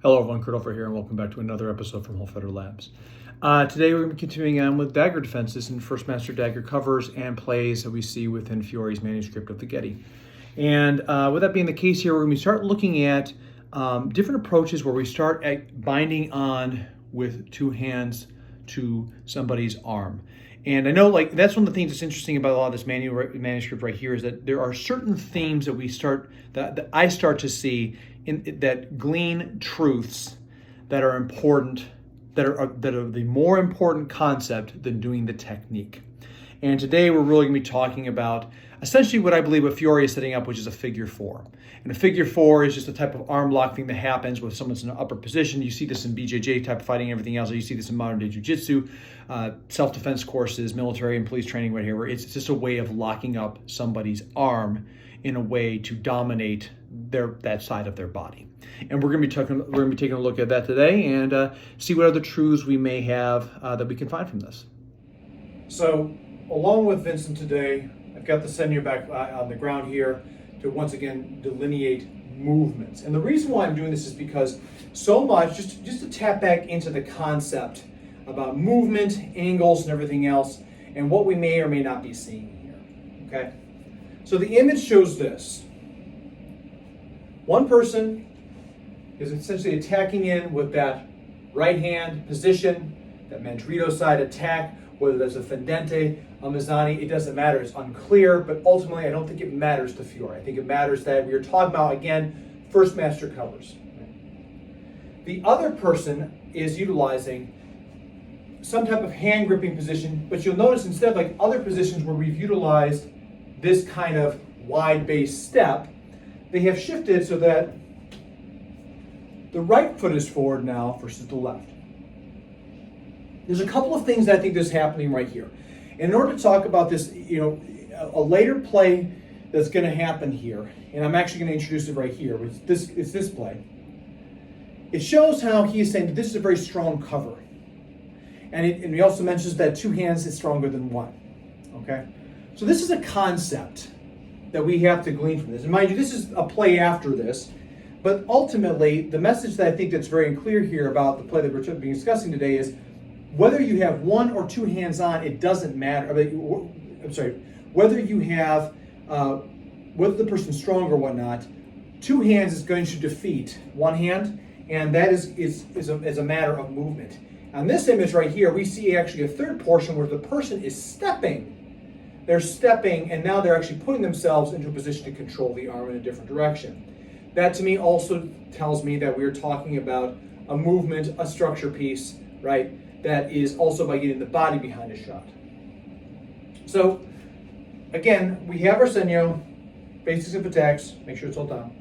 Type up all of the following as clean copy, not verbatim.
Hello everyone, Kurt over here, and welcome back to another episode from Holfeder Labs. Today we're going to be continuing on with dagger defenses and First Master dagger covers and plays that we see within Fiore's manuscript of the Getty. And with that being the case here, we're going to start looking at different approaches where we start at binding on with two hands to somebody's arm. And I know that's one of the things that's interesting about a lot of this manuscript right here is that there are certain themes that I start to see that glean truths that are important, that are the more important concept than doing the technique. And today we're really going to be talking about essentially what I believe what Fiore is setting up, which is a figure four. And a figure four is just a type of arm lock thing that happens when someone's in an upper position. You see this in BJJ type of fighting and everything else. You see this in modern day jiu-jitsu, self-defense courses, military and police training right here, where it's just a way of locking up somebody's arm in a way to dominate that side of their body. And we're going to be taking a look at that today and see what other truths we may have that we can find from this. So, along with Vincent today, I've got the Senyo back on the ground here to once again delineate movements. And the reason why I'm doing this is because so much, just to tap back into the concept about movement, angles, and everything else, and what we may or may not be seeing here, okay? So the image shows this. One person is essentially attacking in with that right hand position, that Mantrito side attack, whether that's a Fendente, a Mazzani, it doesn't matter. It's unclear, but ultimately I don't think it matters to Fiore. I think it matters that we are talking about, again, First Master covers. The other person is utilizing some type of hand gripping position, but you'll notice instead of like other positions where we've utilized this kind of wide base step, they have shifted so that the right foot is forward now versus the left. There's a couple of things that I think is happening right here. And in order to talk about this, a later play that's going to happen here, and I'm actually going to introduce it right here. It's this play. It shows how he is saying that this is a very strong cover. And he also mentions that two hands is stronger than one. Okay? So this is a concept that we have to glean from this. And mind you, this is a play after this. But ultimately, the message that I think that's very clear here about the play that we're discussing today is whether you have one or two hands on, it doesn't matter. Whether you have, whether the person's strong or whatnot, two hands is going to defeat one hand, and that is a matter of movement. On this image right here, we see actually a third portion where the person is stepping. They're stepping, and now they're actually putting themselves into a position to control the arm in a different direction. That to me also tells me that we're talking about a movement, a structure piece, right? That is also by getting the body behind a shot. So, again, we have our Senyo, basics of attacks, make sure it's all down.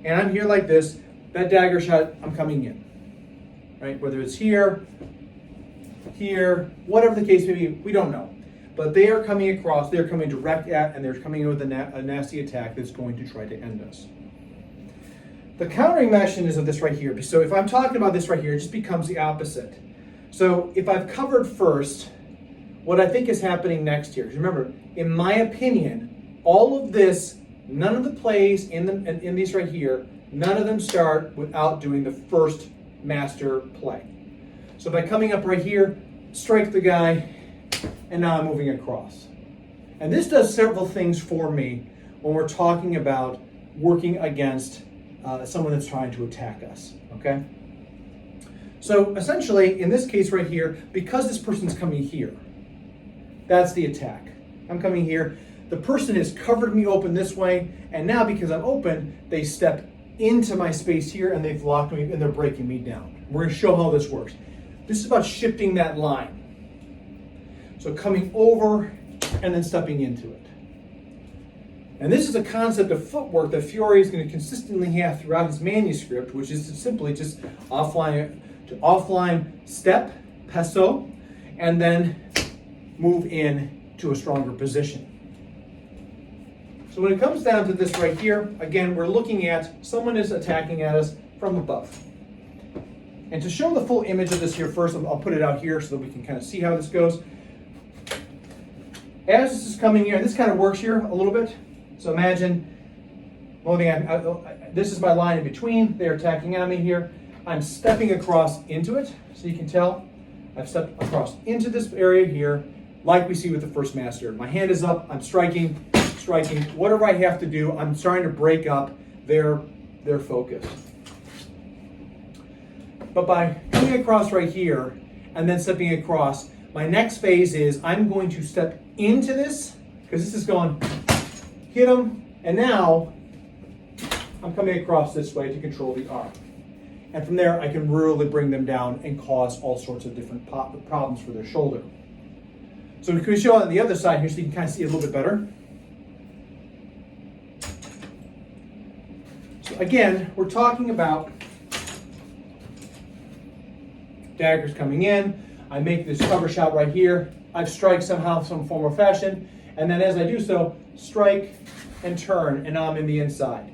And I'm here like this, that dagger shot, I'm coming in, right? Whether it's here, whatever the case may be, we don't know. But they are coming across, they're coming direct at, and they're coming in with a nasty attack that's going to try to end us. The countering mechanism is of this right here. So if I'm talking about this right here, it just becomes the opposite. So if I've covered first, what I think is happening next here, because remember, in my opinion, all of this, none of the plays in these right here, none of them start without doing the first master play. So by coming up right here, strike the guy, and now I'm moving across. And this does several things for me when we're talking about working against someone that's trying to attack us, okay? So essentially, in this case right here, because this person's coming here, that's the attack. I'm coming here, the person has covered me open this way, and now because I'm open, they step into my space here and they've locked me and they're breaking me down. We're gonna show how this works. This is about shifting that line. So coming over and then stepping into it. And this is a concept of footwork that Fiore is going to consistently have throughout his manuscript, which is simply just offline step, peso, and then move in to a stronger position. So when it comes down to this right here, again, we're looking at someone is attacking at us from above. And to show the full image of this here first, I'll put it out here so that we can kind of see how this goes. As this is coming here, and this kind of works here a little bit. So imagine, this is my line in between. They're attacking at me here. I'm stepping across into it. So you can tell I've stepped across into this area here, like we see with the first master. My hand is up, I'm striking, whatever I have to do, I'm trying to break up their focus. But by coming across right here and then stepping across, my next phase is I'm going to step into this, because this is going, hit them, and now I'm coming across this way to control the arm. And from there, I can really bring them down and cause all sorts of different problems for their shoulder. So we can show on the other side here so you can kind of see it a little bit better. So again, we're talking about daggers coming in. I make this cover shot right here. I strike somehow, some form or fashion. And then as I do so, strike and turn, and now I'm in the inside.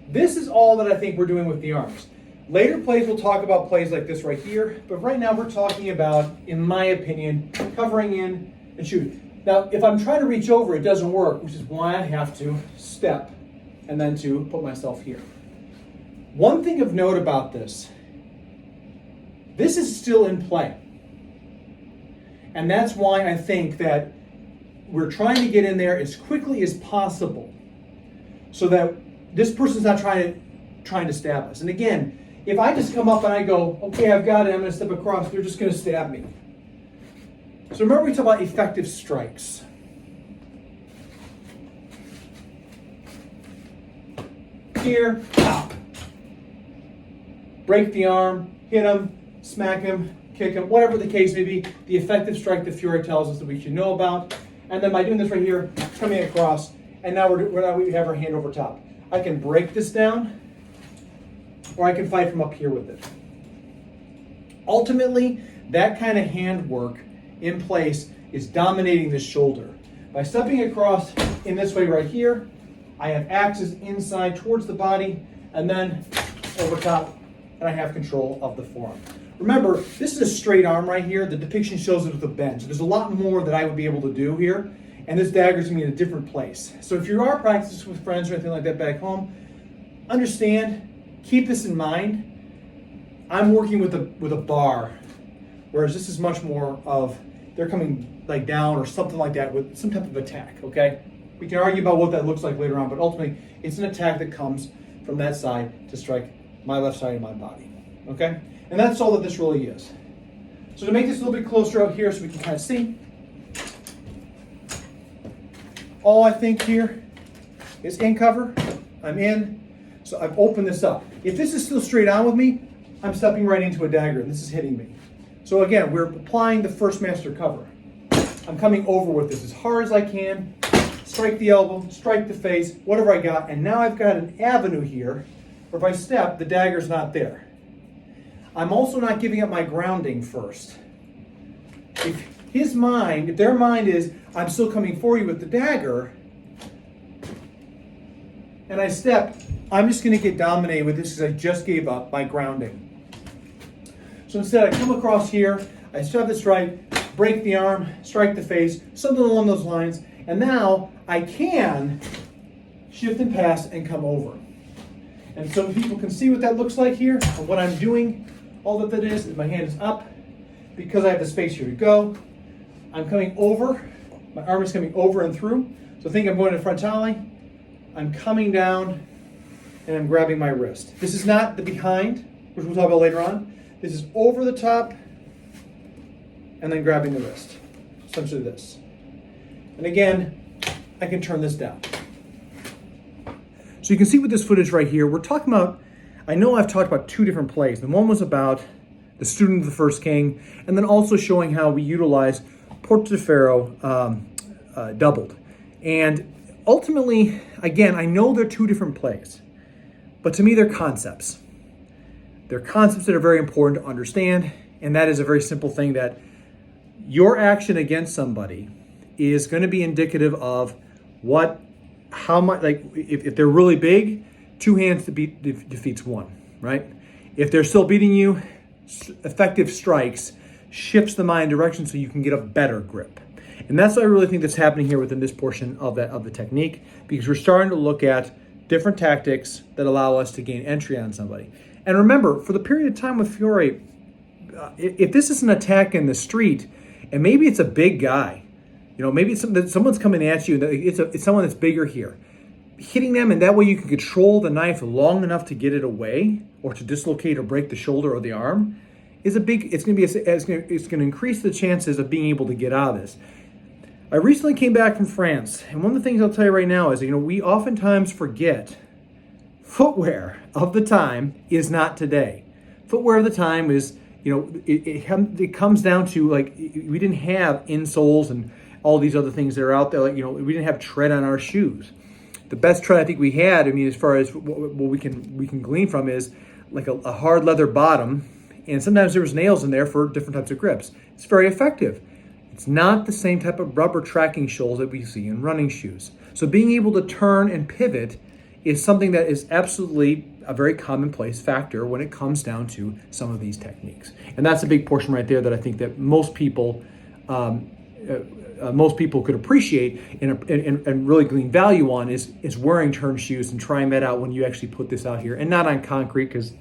This is all that I think we're doing with the arms. Later plays, we'll talk about plays like this right here, but right now we're talking about, in my opinion, covering in and shooting. Now, if I'm trying to reach over, it doesn't work, which is why I have to step and then to put myself here. One thing of note about this is still in play. And that's why I think that we're trying to get in there as quickly as possible so that this person's not trying to stab us. And again, if I just come up and I go, okay, I've got it, I'm going to step across, they're just going to stab me. So remember we talked about effective strikes. Here, pop. Break the arm, hit him, smack him, kick him, whatever the case may be, the effective strike that Fiore tells us that we should know about. And then by doing this right here, coming across, and now we have our hand over top. I can break this down, or I can fight from up here with it. Ultimately, that kind of handwork in place is dominating the shoulder. By stepping across in this way right here, I have axis inside towards the body, and then over top, and I have control of the forearm. Remember, this is a straight arm right here. The depiction shows it with a bend. So there's a lot more that I would be able to do here, and this dagger is going to be in a different place. So if you are practicing with friends or anything like that back home, understand, keep this in mind. I'm working with a bar, whereas this is much more of they're coming like down or something like that with some type of attack, okay? We can argue about what that looks like later on, but ultimately it's an attack that comes from that side to strike my left side of my body, okay? And that's all that this really is. So to make this a little bit closer out here so we can kind of see, all I think here is in cover, I'm in, so I've opened this up. If this is still straight on with me, I'm stepping right into a dagger and this is hitting me. So again, we're applying the first master cover. I'm coming over with this as hard as I can, strike the elbow, strike the face, whatever I got, and now I've got an avenue here where if I step, the dagger's not there. I'm also not giving up my grounding first. If their mind is, I'm still coming for you with the dagger, and I step, I'm just going to get dominated with this because I just gave up my grounding. So instead, I come across here, I shove this right, break the arm, strike the face, something along those lines, and now I can shift and pass and come over. And so people can see what that looks like here, and what I'm doing. All that is my hand is up because I have the space here to go. I'm coming over, my arm is coming over and through. So think I'm going to frontale, I'm coming down, and I'm grabbing my wrist. This is not the behind, which we'll talk about later on. This is over the top, and then grabbing the wrist. Essentially this. And again, I can turn this down. So you can see with this footage right here, we're talking about, I know I've talked about two different plays. And one was about the student of the first king, and then also showing how we utilize Porta di Ferro doubled. And ultimately, again, I know they're two different plays, but to me, they're concepts. They're concepts that are very important to understand, and that is a very simple thing that your action against somebody is going to be indicative of how much, like if they're really big, two hands to beat defeats one, right? If they're still beating you, effective strikes shifts the mind direction so you can get a better grip. And that's what I really think that's happening here within this portion of the technique, because we're starting to look at different tactics that allow us to gain entry on somebody. And remember, for the period of time with Fiore, if this is an attack in the street, and maybe it's a big guy, maybe it's someone's coming at you, it's someone that's bigger here, hitting them, and that way you can control the knife long enough to get it away or to dislocate or break the shoulder or the arm, it's going to increase the chances of being able to get out of this. I recently came back from France, and one of the things I'll tell you right now is, we oftentimes forget footwear of the time is not today. Footwear of the time is, it comes down to, like, we didn't have insoles and all these other things that are out there. Like, we didn't have tread on our shoes. The best tread I think we had, as far as what we can glean from, is like a hard leather bottom, and sometimes there was nails in there for different types of grips. It's very effective. It's not the same type of rubber tracking shoals that we see in running shoes. So being able to turn and pivot is something that is absolutely a very commonplace factor when it comes down to some of these techniques. And that's a big portion right there that I think that most people could appreciate and really glean value on is wearing turn shoes and trying that out when you actually put this out here, and not on concrete, because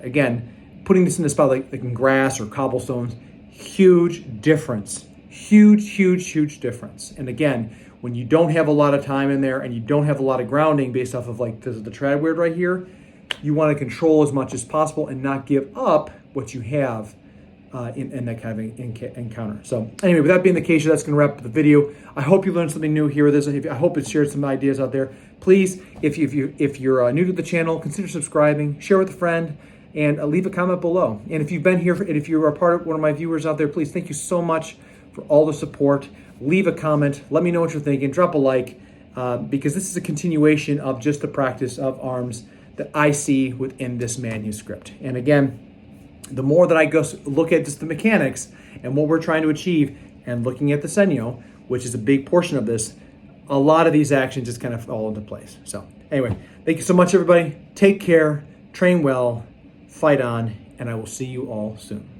again, putting this in a spot like in grass or cobblestones, huge difference. Huge difference. And again, when you don't have a lot of time in there and you don't have a lot of grounding based off of like the trad weird right here, you want to control as much as possible and not give up what you have in that kind of encounter. So anyway, with that being the case, that's going to wrap up the video. I hope you learned something new here with this. I hope it shared some ideas out there. Please, if you're new to the channel, consider subscribing, share with a friend, and leave a comment below. And if you've been here, and if you're a part of one of my viewers out there, please, thank you so much for all the support. Leave a comment. Let me know what you're thinking. Drop a like, because this is a continuation of just the practice of arms that I see within this manuscript. And again, the more that I go look at just the mechanics and what we're trying to achieve, and looking at the Senyo, which is a big portion of this, a lot of these actions just kind of fall into place. So anyway, thank you so much, everybody. Take care, train well, fight on, and I will see you all soon.